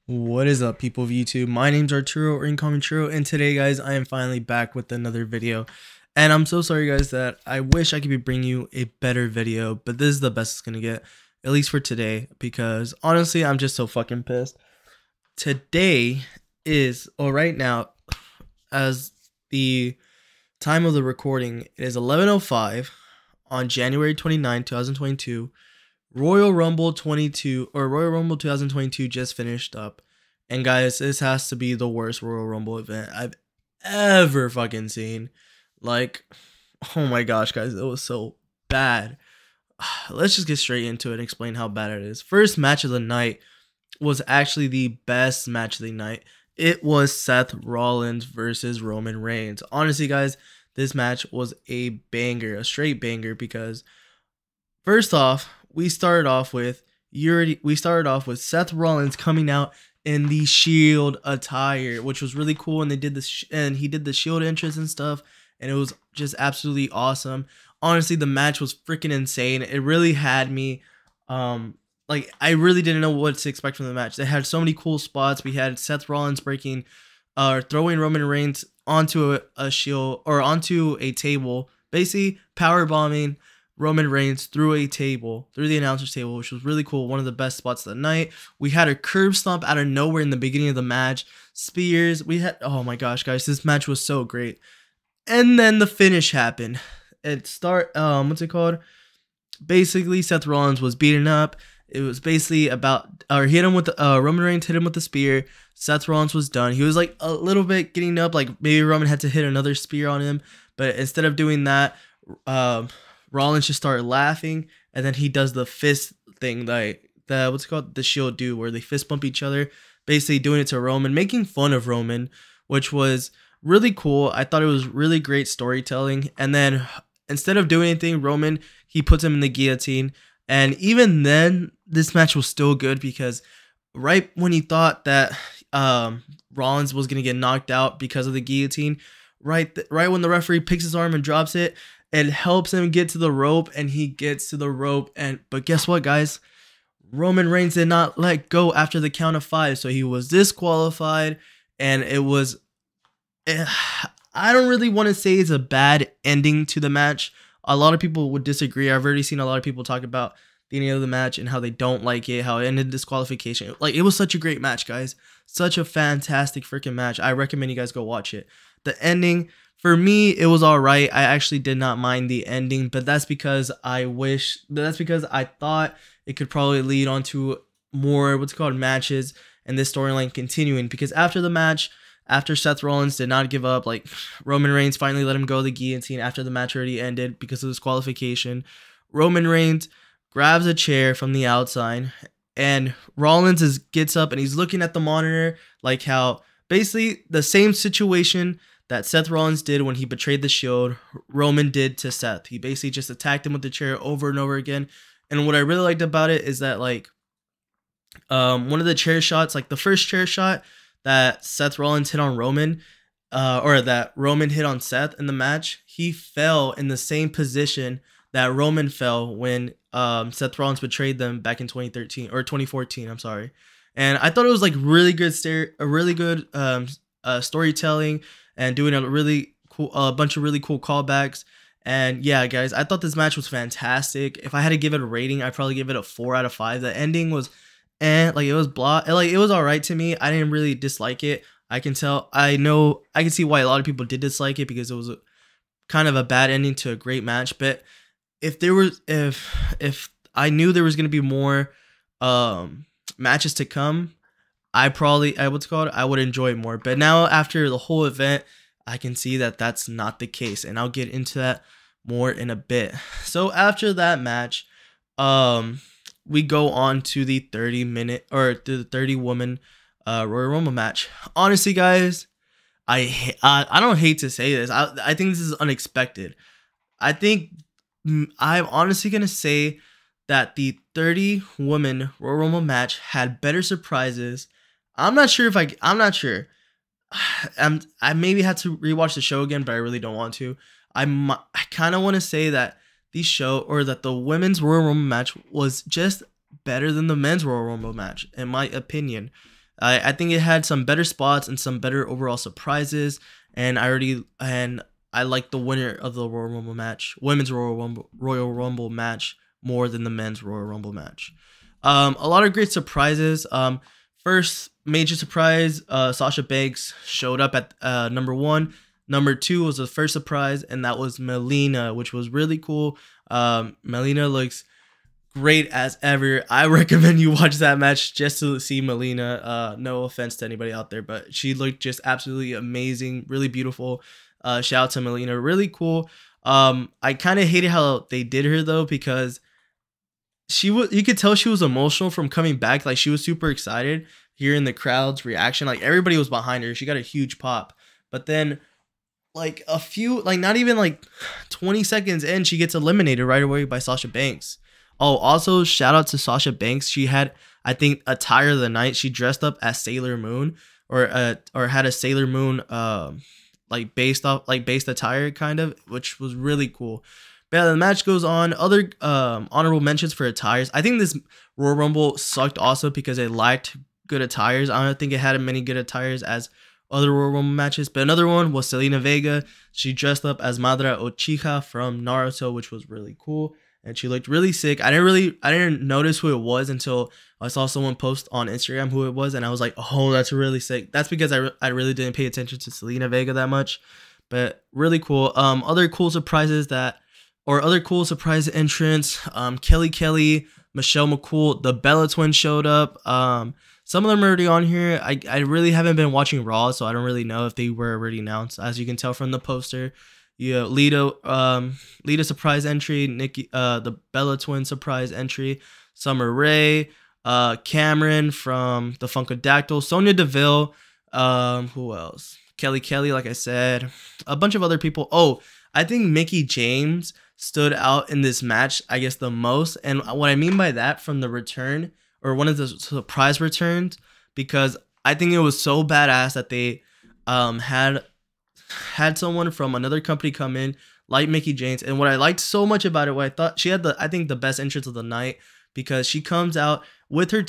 What is up, people of YouTube? My name's Arturo, or Incoming Churro, and today, guys, I am finally back with another video. And I'm so sorry, guys, that I wish I could be bringing you a better video, but this is the best it's gonna get, at least for today, because honestly, I'm just so fucking pissed. Today is, or right now, as the time of the recording, it is 11:05 on January 29, 2022. Royal Rumble 2022 just finished up. And guys, this has to be the worst Royal Rumble event I've ever fucking seen. Like, oh my gosh, guys, it was so bad. Let's just get straight into it and explain how bad it is. First match of the night was actually the best match of the night. It was Seth Rollins versus Roman Reigns. Honestly, guys, this match was a banger, a straight banger, because first off, we started off with Seth Rollins coming out in the Shield attire, which was really cool, and they did this, and he did the Shield entrance and stuff, and it was just absolutely awesome. Honestly, the match was freaking insane. It really had me, like, I really didn't know what to expect from the match. They had so many cool spots. We had Seth Rollins throwing Roman Reigns onto a shield, or onto a table, basically power bombing Roman Reigns through the announcer's table, which was really cool. One of the best spots of the night. We had a curb stomp out of nowhere in the beginning of the match. Spears. Oh my gosh, guys, this match was so great. And then the finish happened. What's it called? Basically, Seth Rollins was beaten up. It was basically Roman Reigns hit him with the spear. Seth Rollins was done. He was like a little bit getting up, like maybe Roman had to hit another spear on him, but instead of doing that, Rollins just started laughing, and then he does the fist thing, like the Shield do, where they fist bump each other, basically doing it to Roman, making fun of Roman, which was really cool. I thought it was really great storytelling. And then instead of doing anything, Roman, he puts him in the guillotine, and even then, this match was still good, because right when he thought that Rollins was gonna get knocked out because of the guillotine, right when the referee picks his arm and drops it, it helps him get to the rope, and he gets to the rope. But guess what, guys? Roman Reigns did not let go after the count of 5, so he was disqualified. And I don't really want to say it's a bad ending to the match. A lot of people would disagree. I've already seen a lot of people talk about the ending of the match and how they don't like it, how it ended disqualification. Like, it was such a great match, guys. Such a fantastic freaking match. I recommend you guys go watch it. The ending, for me, it was all right. I actually did not mind the ending, but that's because I thought it could probably lead on to more matches and this storyline continuing, because after the match, after Seth Rollins did not give up, like, Roman Reigns finally let him go the guillotine after the match already ended because of disqualification. Roman Reigns grabs a chair from the outside, and Rollins gets up and he's looking at the monitor, like how basically the same situation that Seth Rollins did when he betrayed the Shield, Roman did to Seth. He basically just attacked him with the chair over and over again. And what I really liked about it is that, like, one of the chair shots, like the first chair shot that Seth Rollins hit on Roman, or that Roman hit on Seth in the match, he fell in the same position that Roman fell when Seth Rollins betrayed them back in 2013 or 2014. I'm sorry. And I thought it was like really good storytelling, and doing a bunch of really cool callbacks. And yeah, guys, I thought this match was fantastic. If I had to give it a rating, I'd probably give it a 4 out of 5. The ending was, like, it was blah, like, it was all right to me. I didn't really dislike it. I can see why a lot of people did dislike it, because it was kind of a bad ending to a great match. But if I knew there was gonna be more matches to come, I would enjoy it more. But now, after the whole event, I can see that that's not the case, and I'll get into that more in a bit. So after that match, we go on to the 30-woman Royal Rumble match. Honestly, guys, I don't hate to say this. I think this is unexpected. I'm honestly gonna say that the 30-woman Royal Rumble match had better surprises. I'm not sure. I maybe had to rewatch the show again, but I really don't want to. I kind of want to say that the women's Royal Rumble match was just better than the men's Royal Rumble match, in my opinion. I think it had some better spots and some better overall surprises. And I like the winner of the Royal Rumble match, women's Royal Rumble match, more than the men's Royal Rumble match. A lot of great surprises. First major surprise, Sasha Banks showed up at number 1. Number 2 was the first surprise, and that was Melina, which was really cool. Melina looks great as ever. I recommend you watch that match just to see Melina. No offense to anybody out there, but she looked just absolutely amazing, really beautiful. Shout out to Melina, really cool. I kind of hated how they did her though, because you could tell she was emotional from coming back. Like, she was super excited hearing the crowd's reaction. Like, everybody was behind her. She got a huge pop. But then, like, not even like 20 seconds in, she gets eliminated right away by Sasha Banks. Oh, also shout out to Sasha Banks. She had, I think, attire of the night. She dressed up as Sailor Moon, or had a Sailor Moon based attire kind of, which was really cool. But yeah, the match goes on. Other honorable mentions for attires. I think this Royal Rumble sucked also because it lacked good attires. I don't think it had many good attires as other Royal Rumble matches. But another one was Selena Vega. She dressed up as Madara Uchiha from Naruto, which was really cool. And she looked really sick. I didn't notice who it was until I saw someone post on Instagram who it was, and I was like, oh, that's really sick. That's because I really didn't pay attention to Selena Vega that much. But really cool. Other cool surprise entrants. Kelly, Michelle McCool, the Bella Twins showed up. Some of them are already on here. I really haven't been watching Raw, so I don't really know if they were already announced. As you can tell from the poster, Lita surprise entry, Nikki, the Bella Twin surprise entry, Summer Rae, Cameron from the Funkadactyl, Sonya Deville, who else? Kelly, like I said, a bunch of other people. Oh, I think Mickie James stood out in this match, I guess, the most. And what I mean by that, from the return, or one of the surprise returns, because I think it was so badass that they had someone from another company come in, like Mickie James. And what I liked so much about it, what I thought, she had the best entrance of the night, because she comes out with her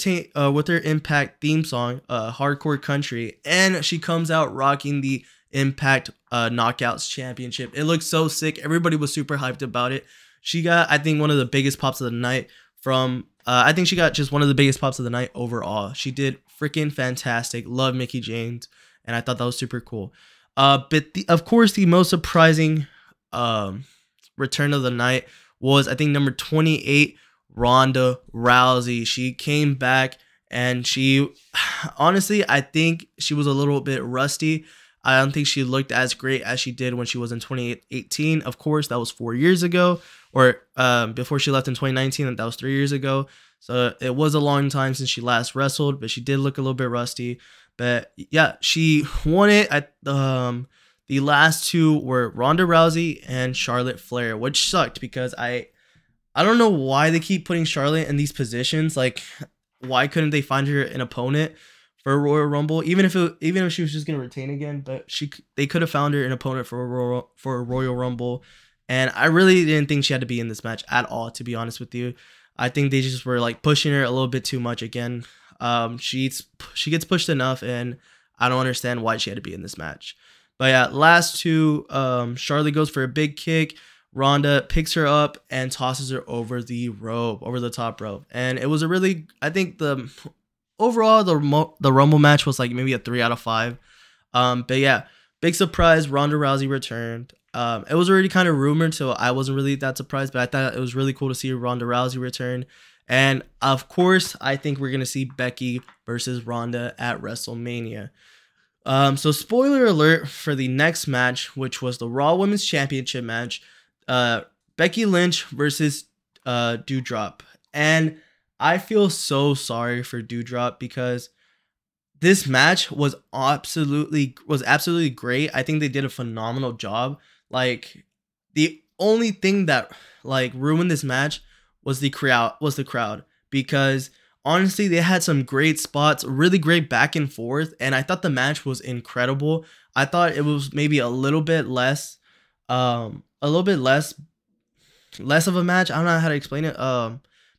Impact theme song, Hardcore Country, and she comes out rocking the Impact Knockouts Championship. It looks so sick. Everybody was super hyped about it. She got, I think, one of the biggest pops of the night from, I think she got just one of the biggest pops of the night overall. She did freaking fantastic. Love Mickie James, and I thought that was super cool. But of course, the most surprising return of the night was, I think, number 28, Ronda Rousey. She came back, and she, honestly, I think she was a little bit rusty. I don't think she looked as great as she did when she was in 2018. Of course, that was 4 years ago, or before she left in 2019, that was 3 years ago. So it was a long time since she last wrestled, but she did look a little bit rusty. But yeah, she won it. The last two were Ronda Rousey and Charlotte Flair, which sucked because I don't know why they keep putting Charlotte in these positions. Like, why couldn't they find her an opponent for a Royal Rumble, even if she was just gonna retain again? But they could have found her an opponent for a Royal Rumble, and I really didn't think she had to be in this match at all, to be honest with you. I think they just were like pushing her a little bit too much again. She gets pushed enough, and I don't understand why she had to be in this match. But yeah, last two, Charlotte goes for a big kick. Ronda picks her up and tosses her over the top rope. And it was a really, I think overall the Rumble match was like maybe a 3 out of 5. But yeah, big surprise, Ronda Rousey returned. It was already kind of rumored, so I wasn't really that surprised, but I thought it was really cool to see Ronda Rousey return. And of course, I think we're going to see Becky versus Ronda at WrestleMania. So spoiler alert for the next match, which was the Raw Women's Championship match, Becky Lynch versus Doudrop. And I feel so sorry for Doudrop, because this match was absolutely great. I think they did a phenomenal job. Like, the only thing that like ruined this match was the crowd, because honestly, they had some great spots, really great back and forth, and I thought the match was incredible. I thought it was maybe a little bit less of a match. I don't know how to explain it.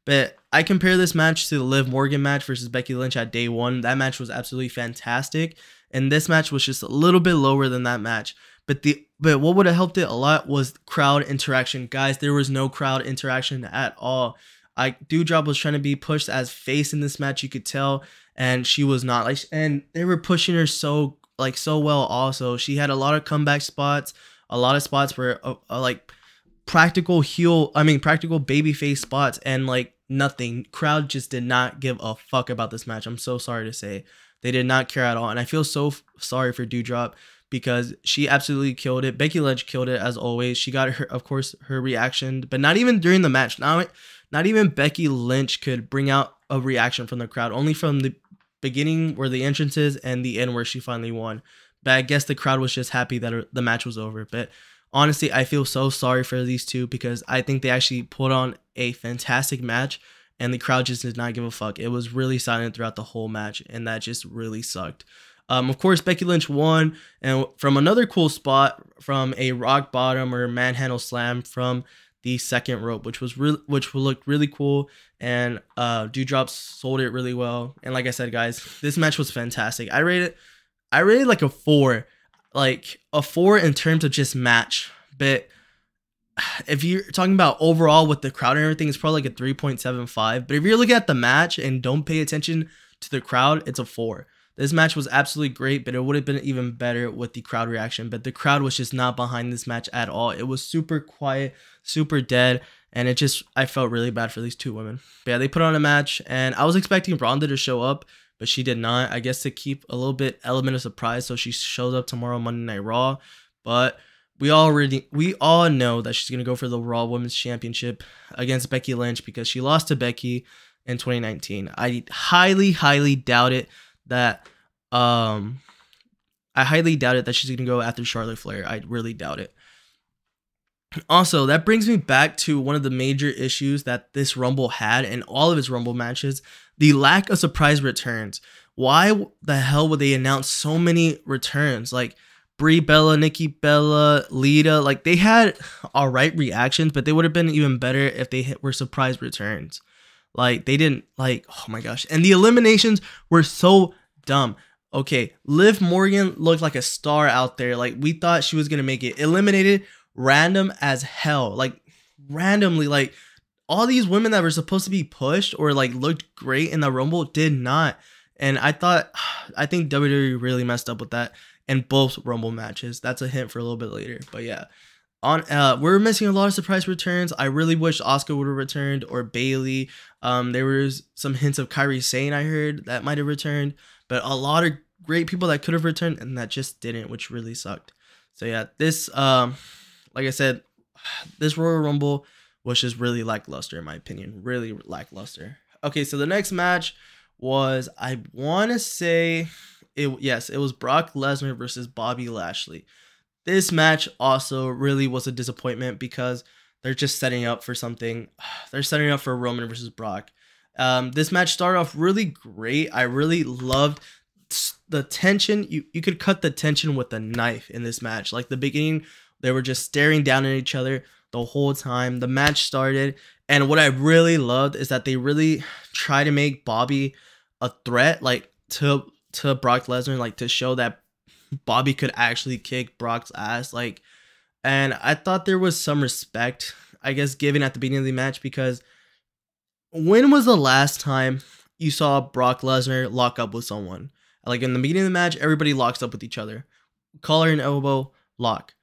But I compare this match to the Liv Morgan match versus Becky Lynch at day one. That match was absolutely fantastic, and this match was just a little bit lower than that match. But what would have helped it a lot was crowd interaction. Guys, there was no crowd interaction at all. Doudrop was trying to be pushed as face in this match, you could tell, and she was not. Like, and they were pushing her so well also. She had a lot of comeback spots, a lot of spots where like practical babyface spots, and like nothing. Crowd just did not give a fuck about this match. I'm so sorry to say. They did not care at all, and I feel so sorry for Doudrop, because she absolutely killed it. Becky Lynch killed it as always. She got her, of course, her reaction, but not even during the match. Not even Becky Lynch could bring out a reaction from the crowd. Only from the beginning where the entrance is and the end where she finally won. But I guess the crowd was just happy that the match was over. But honestly, I feel so sorry for these two, because I think they actually put on a fantastic match, and the crowd just did not give a fuck. It was really silent throughout the whole match, and that just really sucked. Of course, Becky Lynch won, and from another cool spot, from a rock bottom or manhandle slam from the second rope, which looked really cool, and Doudrop sold it really well. And like I said, guys, this match was fantastic. I rated like a 4, in terms of just match. But if you're talking about overall with the crowd and everything, it's probably like a 3.75. But if you're looking at the match and don't pay attention to the crowd, it's a 4. This match was absolutely great, but it would have been even better with the crowd reaction. But the crowd was just not behind this match at all. It was super quiet, super dead, and I felt really bad for these two women. But yeah, they put on a match, and I was expecting Ronda to show up, but she did not. I guess to keep a little bit element of surprise, so she shows up tomorrow Monday Night Raw. But we all know that she's gonna go for the Raw Women's Championship against Becky Lynch, because she lost to Becky in 2019. I highly doubt it that she's gonna go after Charlotte Flair. I really doubt it. Also, that brings me back to one of the major issues that this Rumble had in all of its Rumble matches: the lack of surprise returns. Why the hell would they announce so many returns? Like Brie Bella, Nikki Bella, Lita, like they had alright reactions, but they would have been even better if they were surprise returns. Like they didn't, like, oh my gosh. And the eliminations were so dumb. Okay, Liv Morgan looked like a star out there. Like we thought she was gonna make it. Eliminated random as hell. Like randomly, like all these women that were supposed to be pushed or like looked great in the Rumble did not. And I think WWE really messed up with that in both Rumble matches. That's a hint for a little bit later. But yeah. We're missing a lot of surprise returns. I really wish Asuka would have returned, or Bayley. There was some hints of Kairi Sane I heard that might have returned, but a lot of great people that could have returned and that just didn't, which really sucked. So yeah, this like I said, this Royal Rumble was just really lackluster in my opinion. Really lackluster. Okay, so the next match was, I want to say it was Brock Lesnar versus Bobby Lashley. This match also really was a disappointment, because they're just setting up for something. They're setting up for Roman versus Brock. This match started off really great. I really loved the tension. You could cut the tension with a knife in this match. Like the beginning, they were just staring down at each other the whole time. The match started, and what I really loved is that they really try to make Bobby a threat, like to Brock Lesnar, like to show that Bobby could actually kick Brock's ass. Like, and I thought there was some respect, I guess, given at the beginning of the match, because when was the last time you saw Brock Lesnar lock up with someone? Like in the beginning of the match, everybody locks up with each other. Collar and elbow, lock.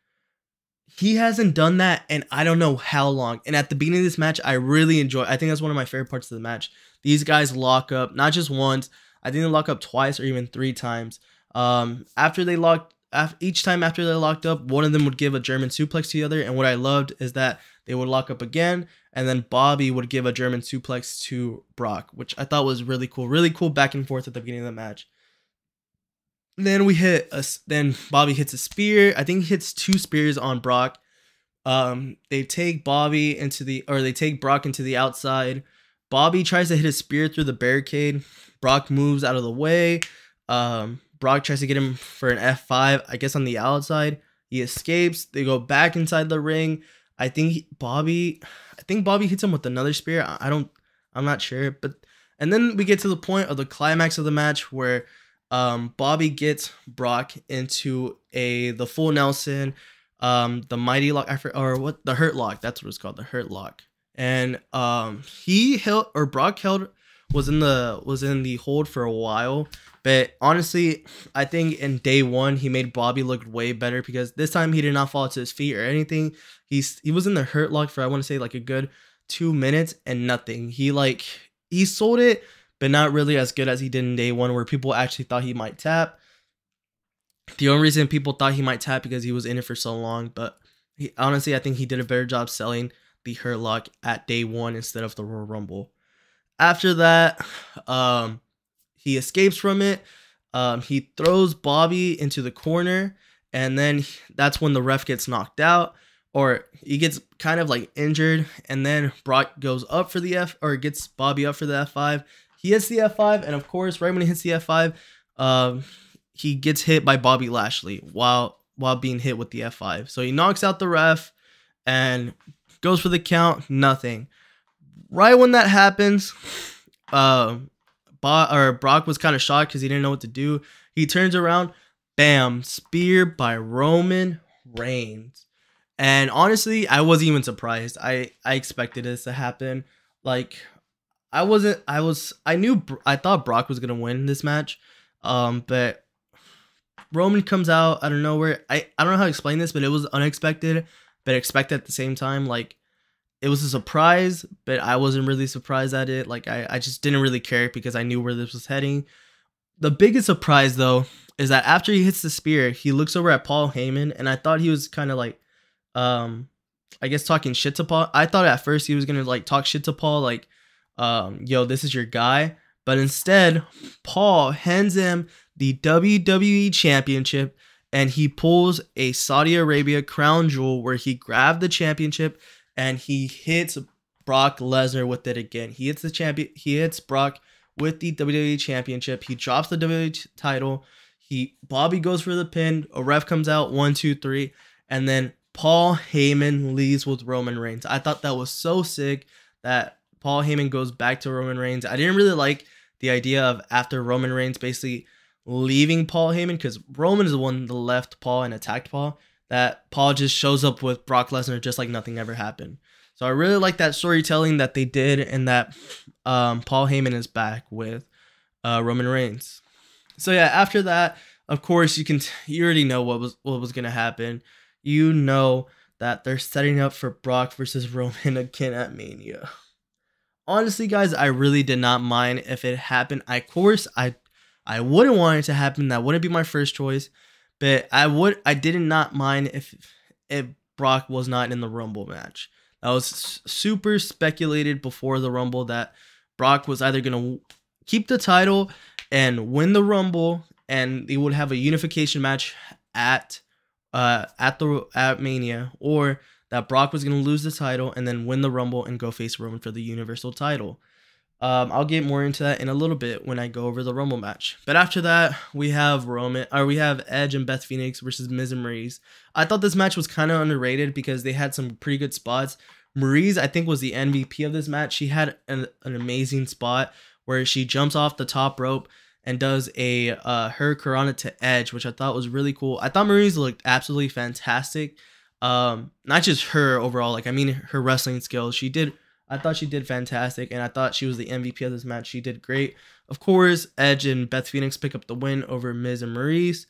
He hasn't done that in I don't know how long. And at the beginning of this match, I think that's one of my favorite parts of the match. These guys lock up, not just once. I think they lock up twice or even 3 times. Each time after they locked up, one of them would give a German suplex to the other. And what I loved is that they would lock up again, and then Bobby would give a German suplex to Brock, which I thought was really cool. Really cool back and forth at the beginning of the match. Then Bobby hits a spear. I think he hits 2 spears on Brock. They take Brock into the outside. Bobby tries to hit a spear through the barricade. Brock moves out of the way. Brock tries to get him for an F5, I guess on the outside. He escapes. They go back inside the ring. I think Bobby hits him with another spear. I'm I'm not sure, but and then we get to the point of the climax of the match where Bobby gets Brock into the full Nelson, the mighty lock, or what, the hurt lock. That's what it's called, the hurt lock. And he held, or Brock held, was in the hold for a while. But honestly, I think in day one he made Bobby look way better because this time he did not fall to his feet or anything. He was in the hurt lock for, I want to say, like a good 2 minutes and nothing. He sold it, but not really as good as he did in day one, where people actually thought he might tap. The only reason people thought he might tap because he was in it for so long, but honestly, I think he did a better job selling the hurt lock at day one instead of the Royal Rumble. After that, he escapes from it. He throws Bobby into the corner, and then that's when the ref gets knocked out, or he gets kind of like injured, and then Brock goes up for the gets Bobby up for the F5. He hits the F5, and of course, right when he hits the F5, he gets hit by Bobby Lashley while being hit with the F5. So he knocks out the ref and goes for the count. Nothing. Right when that happens, Brock was kind of shocked because he didn't know what to do. He turns around, bam, spear by Roman Reigns. And honestly, I wasn't even surprised. I expected this to happen. Like, I thought Brock was gonna win this match. But Roman comes out out of nowhere. I don't know how to explain this, but it was unexpected, but expected at the same time. Like, it was a surprise, but I wasn't really surprised at it. Like, I just didn't really care because I knew where this was heading. The biggest surprise, though, is that after he hits the spear, he looks over at Paul Heyman, and I thought he was kind of like, I guess talking shit to Paul. I thought at first he was gonna like talk shit to Paul, like, yo, this is your guy. But instead, Paul hands him the WWE Championship, and he pulls a Saudi Arabia crown jewel where he grabbed the championship and he hits Brock Lesnar with it again. He hits Brock with the WWE Championship. He drops the WWE title. Bobby goes for the pin. A ref comes out, 1, 2, 3, and then Paul Heyman leaves with Roman Reigns. I thought that was so sick that Paul Heyman goes back to Roman Reigns. I didn't really like the idea of after Roman Reigns basically leaving Paul Heyman, because Roman is the one that left Paul and attacked Paul, that Paul just shows up with Brock Lesnar just like nothing ever happened. So I really like that storytelling that they did, and that Paul Heyman is back with Roman Reigns. So yeah, after that, of course, you already know what was gonna happen. You know that they're setting up for Brock versus Roman again at Mania. Honestly, guys, I really did not mind if it happened. Of course, I wouldn't want it to happen. That wouldn't be my first choice. But I did not mind if Brock was not in the Rumble match. That was super speculated before the Rumble that Brock was either going to keep the title and win the Rumble, and they would have a unification match at Mania, or that Brock was going to lose the title and then win the Rumble and go face Roman for the Universal title. I'll get more into that in a little bit when I go over the Rumble match. But after that, we have Edge and Beth Phoenix versus Miz and Maryse. I thought this match was kind of underrated because they had some pretty good spots. Maryse, I think, was the MVP of this match. She had an amazing spot where she jumps off the top rope and does a Hurricanrana to Edge, which I thought was really cool. I thought Maryse looked absolutely fantastic. Not just her overall, like, I mean, her wrestling skills. I thought she did fantastic, and I thought she was the MVP of this match. She did great. Of course, Edge and Beth Phoenix pick up the win over Miz and Maryse.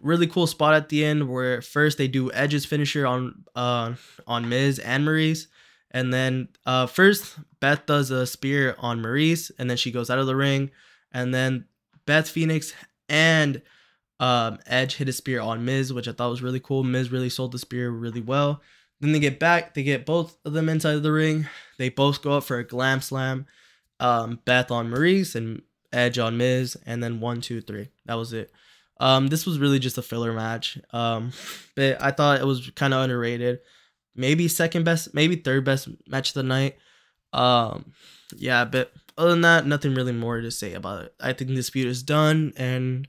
Really cool spot at the end where first they do Edge's finisher on Miz and Maryse, and then first Beth does a spear on Maryse, and then she goes out of the ring, and then Beth Phoenix and Edge hit a spear on Miz, which I thought was really cool. Miz really sold the spear really well. Then they get both of them inside of the ring. They both go up for a glam slam. Beth on Maryse and Edge on Miz, and then 1, 2, 3. That was it. This was really just a filler match. But I thought it was kind of underrated. Maybe second best, maybe third best match of the night. Yeah, but other than that, nothing really more to say about it. I think this feud is done, and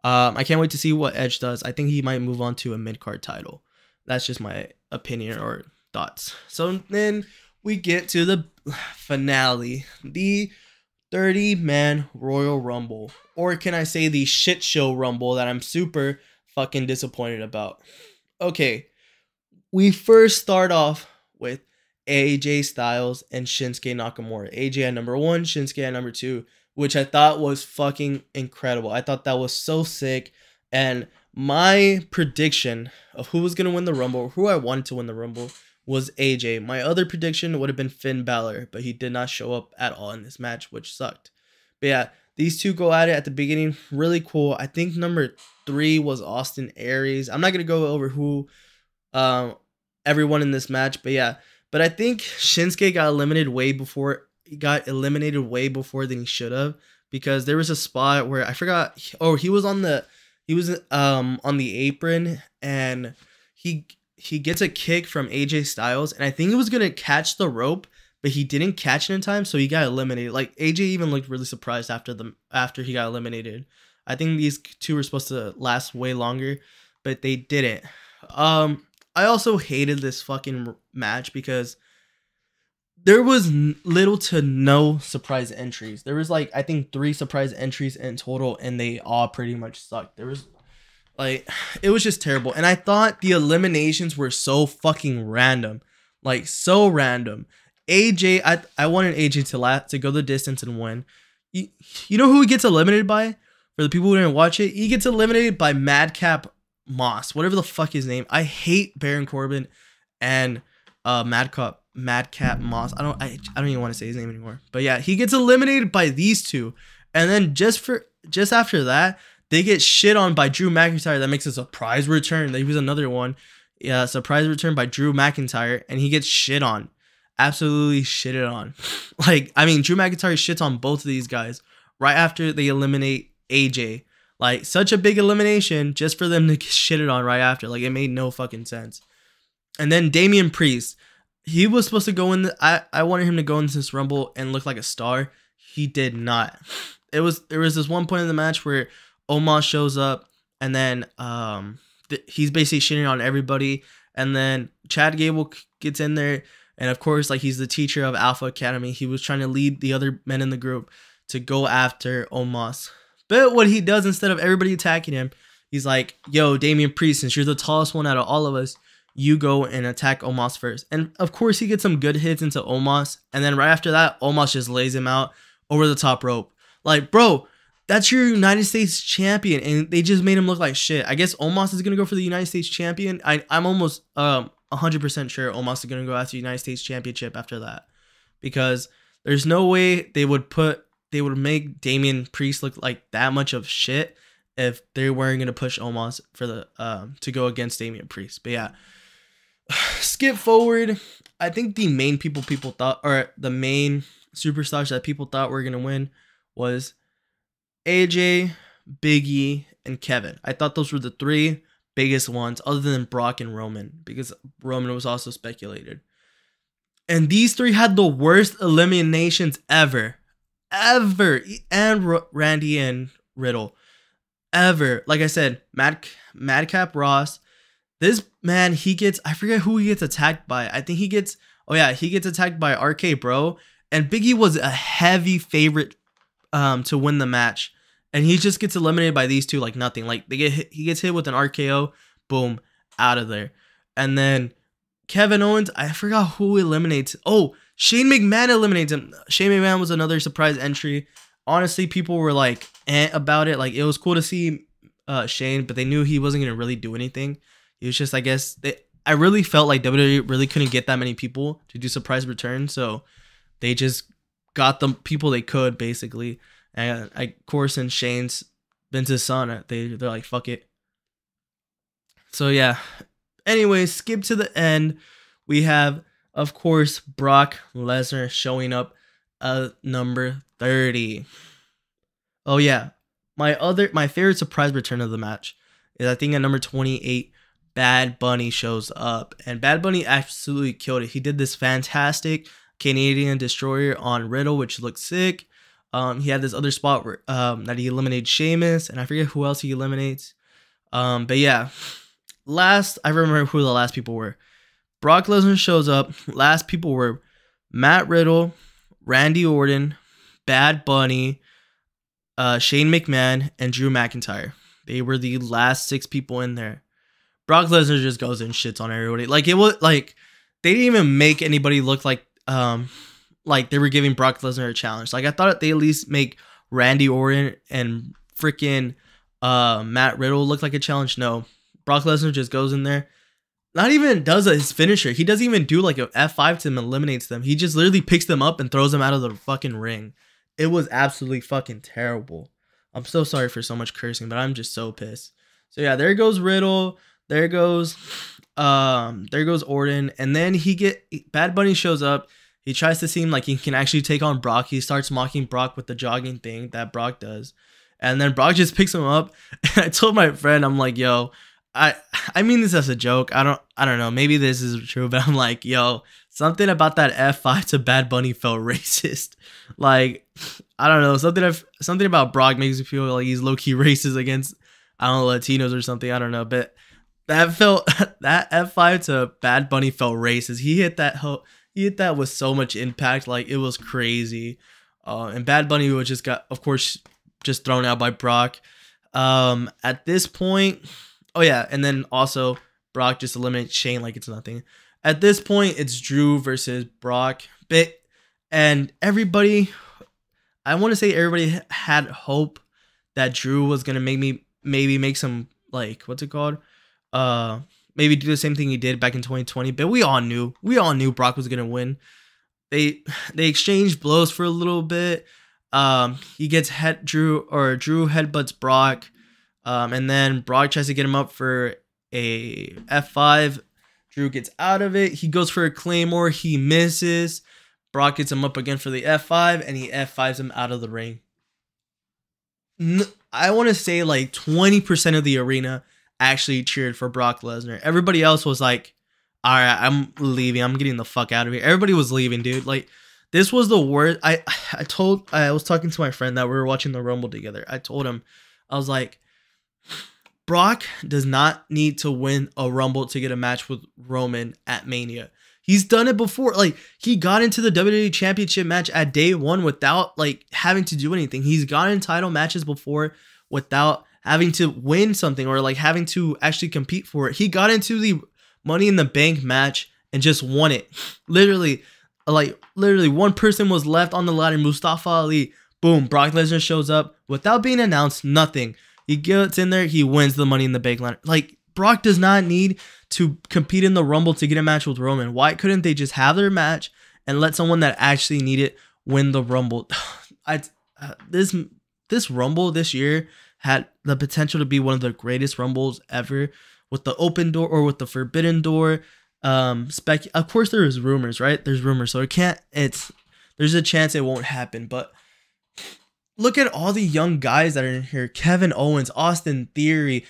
I can't wait to see what Edge does. I think he might move on to a mid-card title. That's just my opinion or thoughts. So then we get to the finale, the 30-man Royal Rumble, or can I say the shit show Rumble that I'm super fucking disappointed about. Okay, we first start off with AJ Styles and Shinsuke Nakamura. AJ at number 1, Shinsuke at number 2, which I thought was fucking incredible. I thought that was so sick. And my prediction of who was going to win the Rumble, who I wanted to win the Rumble, was AJ. My other prediction would have been Finn Balor, but he did not show up at all in this match, which sucked. But yeah, these two go at it at the beginning. Really cool. I think number 3 was Austin Aries. I'm not going to go over who everyone in this match, but yeah. But I think Shinsuke got eliminated way before than he should have, because there was a spot where I forgot. Oh, he was on the apron, and he gets a kick from AJ Styles, and I think he was gonna catch the rope, but he didn't catch it in time, so he got eliminated. Like, AJ even looked really surprised after he got eliminated. I think these two were supposed to last way longer, but they didn't. I also hated this fucking match because there was little to no surprise entries. There was like, I think 3 surprise entries in total, and they all pretty much sucked. There was like, it was just terrible. And I thought the eliminations were so fucking random. Like, so random. AJ, I wanted AJ to go the distance and win. You know who he gets eliminated by? For the people who didn't watch it, he gets eliminated by Madcap Moss, whatever the fuck his name. I hate Baron Corbin and Madcap Moss. I don't even want to say his name anymore. But yeah, he gets eliminated by these two, and then just after that, they get shit on by Drew McIntyre. That makes a surprise return. There was another one, yeah, surprise return by Drew McIntyre, and he gets shit on, absolutely shitted on. Like, I mean, Drew McIntyre shits on both of these guys right after they eliminate AJ. Like, such a big elimination just for them to get shitted on right after. Like, it made no fucking sense. And then Damian Priest, he was supposed to go in. I wanted him to go into this Rumble and look like a star. He did not. There was this one point in the match where Omos shows up, and then he's basically shitting on everybody. And then Chad Gable gets in there, and of course, like, he's the teacher of Alpha Academy. He was trying to lead the other men in the group to go after Omos. But what he does, instead of everybody attacking him, he's like, yo, Damian Priest, since you're the tallest one out of all of us, you go and attack Omos first. And of course, he gets some good hits into Omos. And then right after that, Omos just lays him out over the top rope. Like, bro, that's your United States champion. And they just made him look like shit. I guess Omos is going to go for the United States champion. I'm almost 100% sure Omos is going to go after the United States championship after that. Because there's no way they would make Damian Priest look like that much of shit if they weren't going to push Omos for the to go against Damian Priest. But yeah, skip forward. I think the main people thought, or the main superstars that people thought were going to win, was AJ, Big E, and Kevin. I thought those were the 3 biggest ones, other than Brock and Roman, because Roman was also speculated. And these 3 had the worst eliminations ever. And Randy and Riddle ever. Like I said, Madcap Ross, this man, he gets, I forget who he gets attacked by. I think he gets attacked by RK Bro, and Big E was a heavy favorite to win the match, and he just gets eliminated by these two like nothing. Like, he gets hit with an RKO, boom, out of there. And then Kevin Owens, I forgot who eliminates. Oh, Shane McMahon eliminates him. Shane McMahon was another surprise entry. Honestly, people were like about it. Like, it was cool to see Shane, but they knew he wasn't going to really do anything. He was just, I guess, I really felt like WWE really couldn't get that many people to do surprise returns. So they just got the people they could, basically. And of course, and Shane's Vince's son, they're like, fuck it. So yeah. Anyways, skip to the end. We have, of course, Brock Lesnar showing up number 30. Oh yeah, my favorite surprise return of the match is, I think, at number 28, Bad Bunny shows up, and Bad Bunny absolutely killed it. He did this fantastic Canadian Destroyer on Riddle, which looked sick. He had this other spot where that he eliminated Sheamus, and I forget who else he eliminates. But yeah, I remember who the last people were. Brock Lesnar shows up. Last people were Matt Riddle, Randy Orton, Bad Bunny, Shane McMahon, and Drew McIntyre. They were the last 6 people in there. Brock Lesnar just goes and shits on everybody. Like, it was like they didn't even make anybody look like they were giving Brock Lesnar a challenge. Like, I thought they at least make Randy Orton and freaking Matt Riddle look like a challenge. No, Brock Lesnar just goes in there. Not even does his finisher. He doesn't even do like an F5 to them, eliminates them. He just literally picks them up and throws them out of the fucking ring. It was absolutely fucking terrible. I'm so sorry for so much cursing, but I'm just so pissed. So yeah, there goes Riddle. There goes Orton. And then Bad Bunny shows up. He tries to seem like he can actually take on Brock. He starts mocking Brock with the jogging thing that Brock does. And then Brock just picks him up. And I told my friend, I'm like, yo, I mean this as a joke. I don't know. Maybe this is true, but I'm like, yo, something about that F5 to Bad Bunny felt racist. Like, I don't know. Something about Brock makes me feel like he's low-key racist against, I don't know, Latinos or something. I don't know. But that F5 to Bad Bunny felt racist. He hit that with so much impact. Like, it was crazy. And Bad Bunny was just thrown out by Brock. At this point, oh yeah, and then also Brock just eliminates Shane like it's nothing. At this point, it's Drew versus Brock. And everybody, I want to say everybody had hope that Drew was gonna maybe make some, like, what's it called? Maybe do the same thing he did back in 2020. But we all knew Brock was gonna win. They exchanged blows for a little bit. He gets Drew headbutts Brock. And then Brock tries to get him up for a F5. Drew gets out of it. He goes for a Claymore. He misses. Brock gets him up again for the F5, and he F5s him out of the ring. I want to say like 20% of the arena actually cheered for Brock Lesnar. Everybody else was like, all right, I'm leaving. I'm getting the fuck out of here. Everybody was leaving, dude. Like, this was the worst. I was talking to my friend that we were watching the Rumble together. I told him, I was like, Brock does not need to win a Rumble to get a match with Roman at Mania. He's done it before. Like, he got into the WWE Championship match at day 1 without, like, having to do anything. He's gotten title matches before without having to win something or, like, having to actually compete for it. He got into the Money in the Bank match and just won it. Literally, one person was left on the ladder, Mustafa Ali. Boom, Brock Lesnar shows up without being announced, nothing. He gets in there, he wins the Money in the Bank ladder. Like, Brock does not need to compete in the Rumble to get a match with Roman. Why couldn't they just have their match and let someone that actually need it win the Rumble? This Rumble this year had the potential to be one of the greatest Rumbles ever, with the open door or with the forbidden door. Of course there is rumors, right? There's rumors, so there's a chance it won't happen, but look at all the young guys that are in here. Kevin Owens, Austin Theory,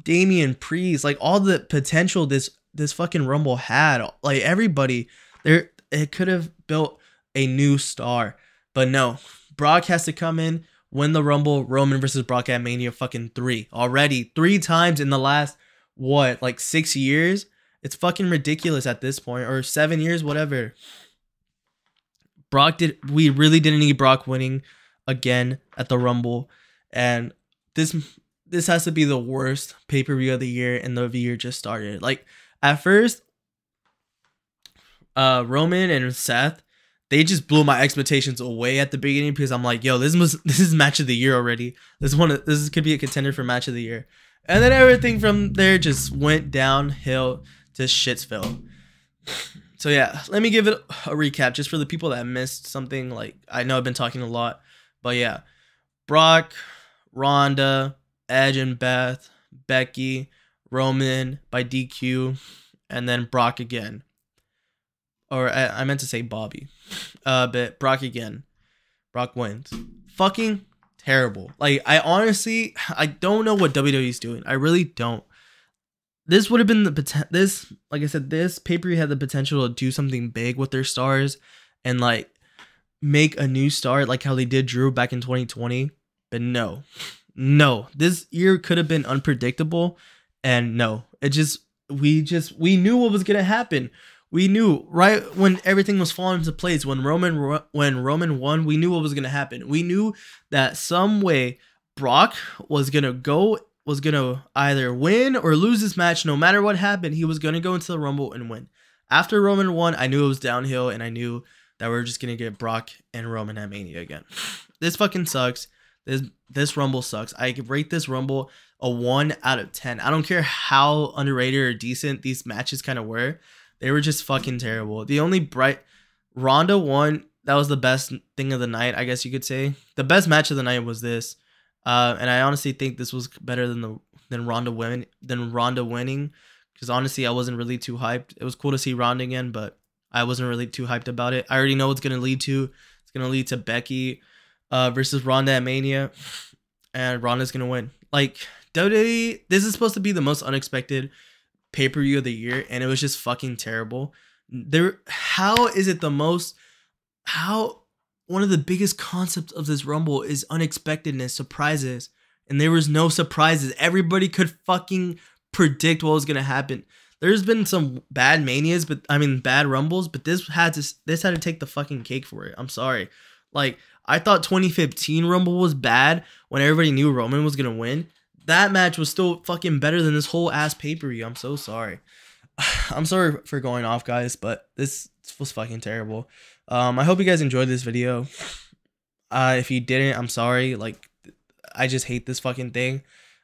Damian Priest, like, all the potential this fucking Rumble had. Like, everybody there, it could have built a new star. But no, Brock has to come in, win the Rumble. Roman versus Brock at Mania fucking 3. Already 3 times in the last, 6 years? It's fucking ridiculous at this point. Or 7 years, whatever. We really didn't need Brock winning again at the Rumble, and this has to be the worst pay-per-view of the year, and the year just started. Like, at first, Roman and Seth, they just blew my expectations away at the beginning, because I'm like, yo, this is match of the year already. This could be a contender for match of the year. And then everything from there just went downhill to Shitsville. So yeah, let me give it a recap just for the people that missed something. Like, I know I've been talking a lot, but yeah, Brock, Ronda, Edge and Beth, Becky, Roman by DQ, and then Brock again. Or I meant to say Bobby. But Brock again. Brock wins. Fucking terrible. Like, I don't know what WWE's doing. I really don't. This would have been like I said, this pay-per-view had the potential to do something big with their stars and, like, make a new star like how they did Drew back in 2020. But no, this year could have been unpredictable, and no, we knew what was gonna happen. We knew right when everything was falling into place, when Roman won, we knew what was gonna happen. We knew that some way Brock was gonna either win or lose this match. No matter what happened, he was gonna go into the Rumble and win. After Roman won, I knew it was downhill, and I knew that we are just gonna get Brock and Roman at Mania again. This fucking sucks. This Rumble sucks. I rate this Rumble a 1 out of 10. I don't care how underrated or decent these matches kind of were. They were just fucking terrible. The only Ronda won. That was the best thing of the night, I guess you could say. The best match of the night was this, and I honestly think this was better than Ronda winning. Because honestly, I wasn't really too hyped. It was cool to see Ronda again, but I wasn't really too hyped about it. I already know what's gonna lead to. It's gonna lead to Becky versus Ronda at Mania, and Ronda's gonna win. Like WWE, this is supposed to be the most unexpected pay-per-view of the year, and it was just fucking terrible. How is it one of the biggest concepts of this Rumble is unexpectedness, surprises, and there was no surprises. Everybody could fucking predict what was gonna happen. There's been some bad manias, bad Rumbles, but this had to take the fucking cake for it. I'm sorry. Like, I thought 2015 Rumble was bad when everybody knew Roman was gonna win. That match was still fucking better than this whole ass pay-per-view. I'm so sorry. I'm sorry for going off, guys, but this was fucking terrible. I hope you guys enjoyed this video. If you didn't, I'm sorry. Like, I just hate this fucking thing.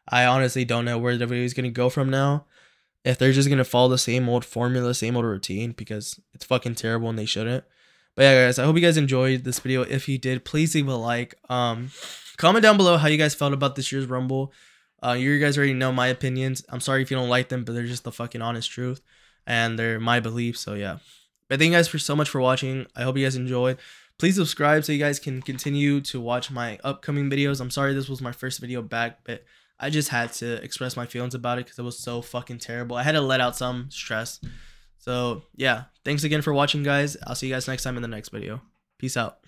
I honestly don't know where the video is gonna go from now. If they're just gonna follow the same old formula, same old routine, because it's fucking terrible and they shouldn't. But yeah, guys, I hope you guys enjoyed this video. If you did, please leave a like. Comment down below how you guys felt about this year's Rumble. You guys already know my opinions. I'm sorry if you don't like them, but they're just the fucking honest truth, and they're my beliefs. So yeah. But thank you guys so much for watching. I hope you guys enjoyed. Please subscribe so you guys can continue to watch my upcoming videos. I'm sorry this was my first video back, but I just had to express my feelings about it because it was so fucking terrible. I had to let out some stress. So yeah, thanks again for watching, guys. I'll see you guys next time in the next video. Peace out.